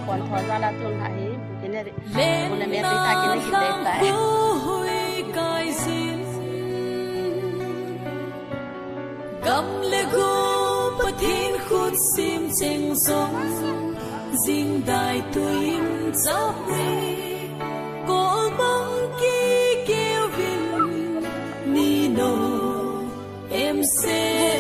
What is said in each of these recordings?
còn thò ra là tuần hải cái này một là mẹ tí ta cái này cái đẹp tại cầm lê gô bất thiên khút sim chênh sông dinh đại tuyên giáp mê cổ bóng ký kêu vinh nino em sẽ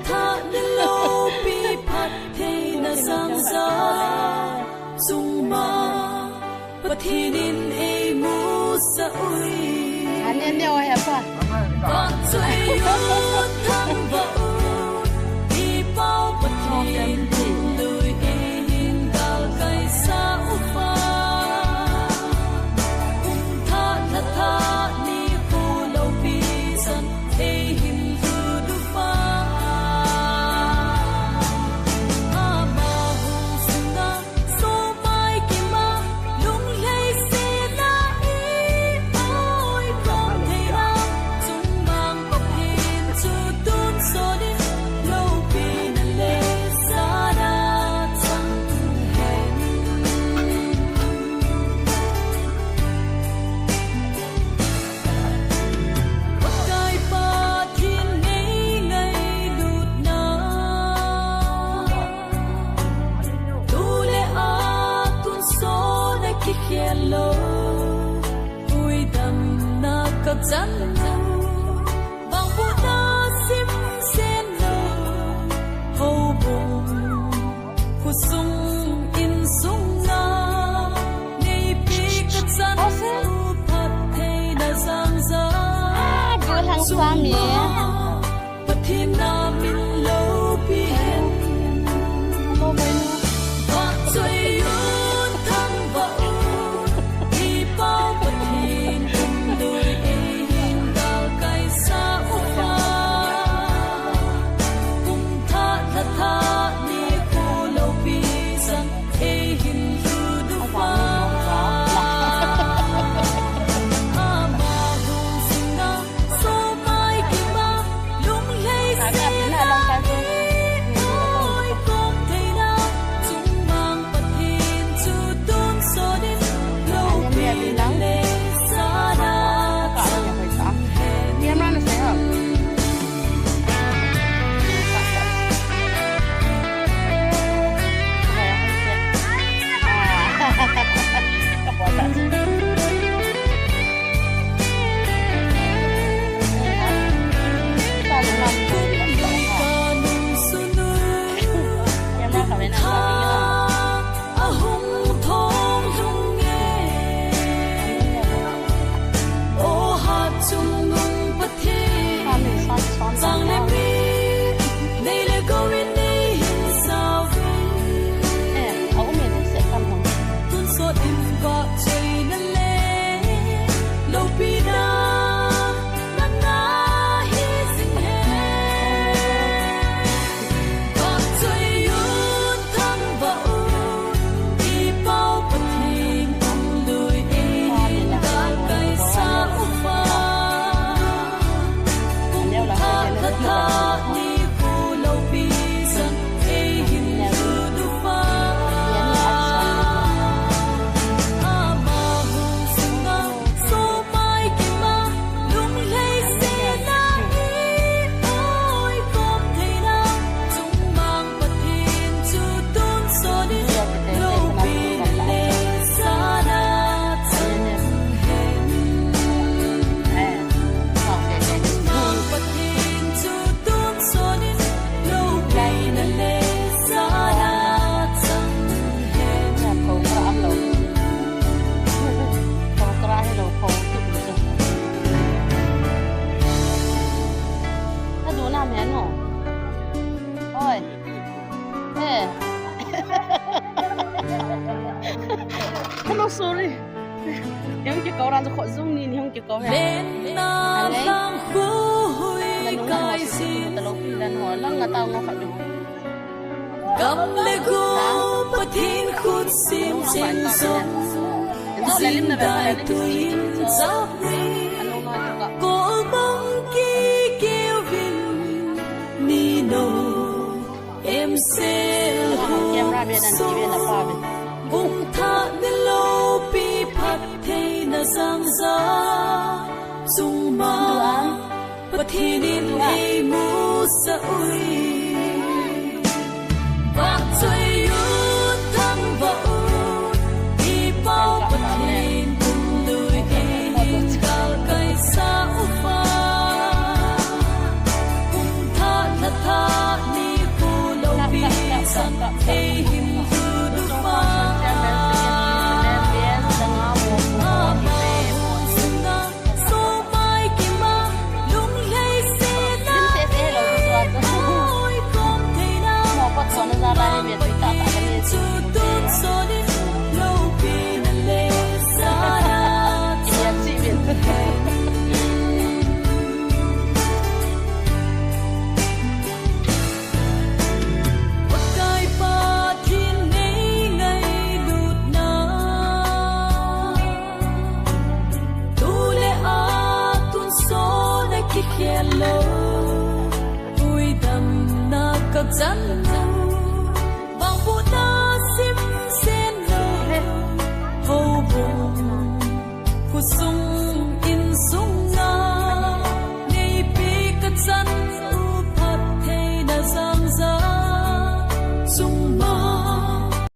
tha lâu bi phát thế na sang ra dung ma bất thiên e mu sa ui anh em đeo hay apa con chơi yêu thăng vợ đi bao bất thiên đời em đào cây sa ufa tha tha tha ni cô lâu bi san e him du du fa ama hu sunda so mai ki ma lung lei se na i oi con thei ra chung mang bọc hin chu tun so đi lâu bi na le sa da chang hen gai pa thiên ngày ngày lụt na tu le a tun so na ki hello ui dam na ka chan na bang bu na sim sen no ho bum khu sung in sung na nei pi ka chan u phat thei na sang za bữa thằng xoa mía bất thiên na min lâu bi hen lô bên con chơi yun thăng vợ đi bao bất thiên cùng đôi em đào cây sa ufa cùng tha tha tha ni cô lâu bi san e him du du fa ama hung singa so mai ki ma lung lei se na oi con thei na chung mang bất thiên chu tun so đi lâu bi le sa da chang đi em ăn sẽ hả các bạn đã ta làm ca nung sunu em ra khỏi bên nào a hung thong hung nghe ô hát chung nung bất thiên sang lên mi đây là câu viên đi sao tuôn xót im gọi chơi năn lệ lâu bi na na hi sinh hè con chơi yun thăng vợ đi bao bất thiên cùng đôi em đã cây sa ufa cùng tha tha tha ni cô lâu bi san e him du du fa ama hung singa so mai ki ma lung lei se na i oi con thei na chung mang bất thiên chu tun so đi lâu bi le sa da chang hen mang bất thiên chu tun so đi lâu bi na le sa da chang hen khâu ra áp lầu khâu ra hay lầu khâu chụp được nó đủ làm nhén hổ ôi ê hello sorry em chỉ có ra cho khỏi dung nhìn không chỉ có hè lên na lang khui là đúng là họ kai sử dụng sin từ lâu khi lần họ lăng là tao ngon phải đúng cầm lê gô bất thiên khút sim chênh sông dinh đại tuyên giáp mê anh không nói cho cậu cổ bóng ký kêu vinh nino em sẽ bên anh chị bên là pha bên bung tha ni lo pi phat thei na sang za sung ma pathinim ei mu sa ui bak choi yun tham va i pau pathin lui in kal kai sa ufa bung tha na tha ni pu lo pi san ei him hu du fa hello vui đầm na cặp rắn